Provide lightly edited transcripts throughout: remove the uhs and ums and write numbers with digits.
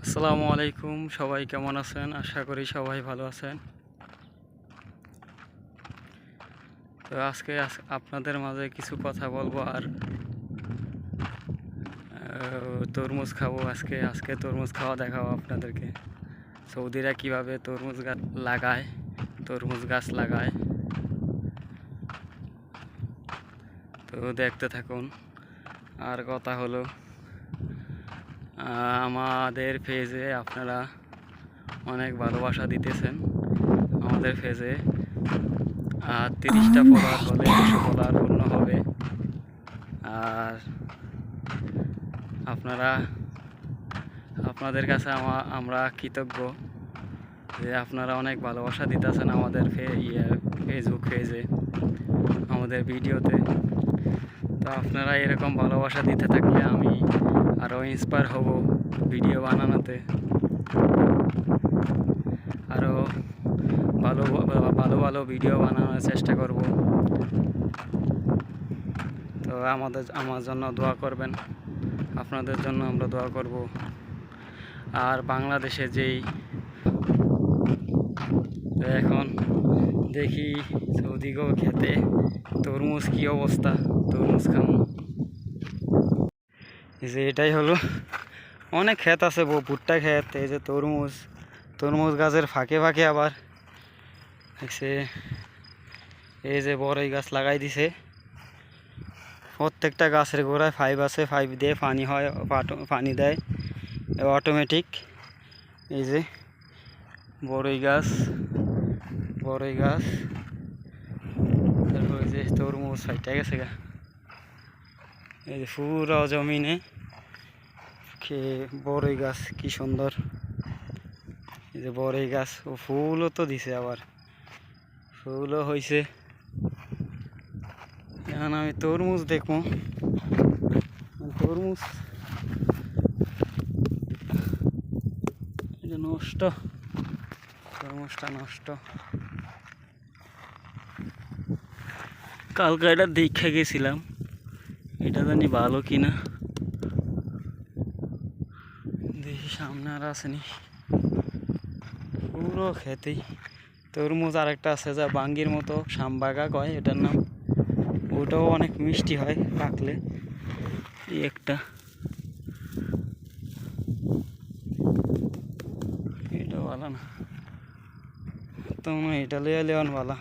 আসসালামু আলাইকুম, সবাই কেমন আছেন? আশা করি সবাই ভালো আছেন। তো আজকে আপনাদের মাঝে কিছু কথা বলবো আর তরমুজ খাবো। আজকে তরমুজ খাওয়া দেখাবো আপনাদেরকে। সৌদিরা কিভাবে তরমুজ গাছ লাগায়। তো দেখতে থাকুন। আর কথা হলো, আমাদের পেজে আপনারা অনেক ভালোবাসা দিতেছেন। আমাদের পেজে 30টা ফলোয়ার হলে 100 ফলোয়ার পূর্ণ হবে। আর আপনাদের কাছে আমরা কৃতজ্ঞ যে আপনারা অনেক ভালোবাসা দিতেছেন আমাদের ফেসবুক পেজে, আমাদের ভিডিওতে। তো আপনারা এরকম ভালোবাসা দিতে থাকলে আমি আরও ইন্সপায়ার হব ভিডিও বানানোতে, আরও ভালো ভালো ভালো ভিডিও বানানোর চেষ্টা করব। তো আমার জন্য দোয়া করবেন, আপনাদের জন্য আমরা দোয়া করব। আর বাংলাদেশে এখন দেখি সৌদিগো খেতে তরমুজ কি অবস্থা, তরমুজ খাম। এই যে এটাই হলো, অনেক ক্ষেত আছে, ভুট্টা ক্ষেত। এই যে তরমুজ গাছের ফাঁকে ফাঁকে আবার দেখছে এই যে বড়ই গাছ লাগাই দিছে। প্রত্যেকটা গাছের গোড়ায় পাইপ আছে, পাইপ দিয়ে পানি দেয় অটোমেটিক। এই যে বড়ই গাছ, তারপর যে তরমুজ ফাইটা গেছে গা। এই যে পুরো জমিনে বড়ই গাছ, কি সুন্দর। এই যে বড়ই গাছ, ও ফুলও তো দিছে, আবার ফুলও হয়েছে। এখন আমি তরমুজ দেখবো। তরমুজটা নষ্ট। কালকে এটা দেখে গেছিলাম, এটা জানি ভালো কিনা। দেখি সামনে আর আসেনি, পুরো খেতেই তরমুজ। আরেকটা আছে যা বাঙ্গির মতো, শামবাগা কয় এটার নাম। ওটাও অনেক মিষ্টি হয় পাকলে। এই একটা, এটা ভালো না তো, এটা লেওয়ান ভালো।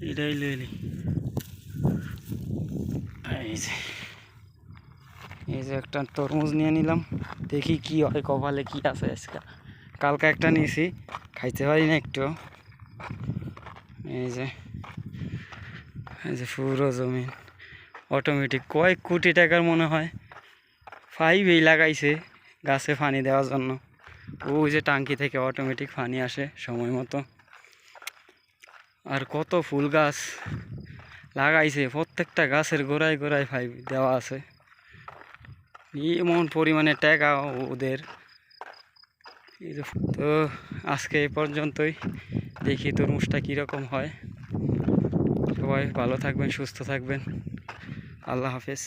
এটাই লইলি। এই যে একটা তরমুজ নিয়ে নিলাম, দেখি কি হয়, কপালে কি আছে আজকে। কালকে একটা নিয়েছি, খাইতে পারি না একটু। এই যে পুরো জমিন অটোমেটিক, কয়েক কোটি টাকার মনে হয় পাইপই লাগাইছে গাছে পানি দেওয়ার জন্য। ওই যে টাঙ্কি থেকে অটোমেটিক পানি আসে সময় মতো। আর কত ফুল গাছ লাগাইছে, প্রত্যেকটা গাছের গোড়ায় গোড়ায় পাইপ দেওয়া আছে। এমন পরিমাণে টাকা ওদের। তো আজকে এই পর্যন্তই, দেখি তরমুজটা কীরকম হয়। সবাই ভালো থাকবেন, সুস্থ থাকবেন। আল্লাহ হাফেজ।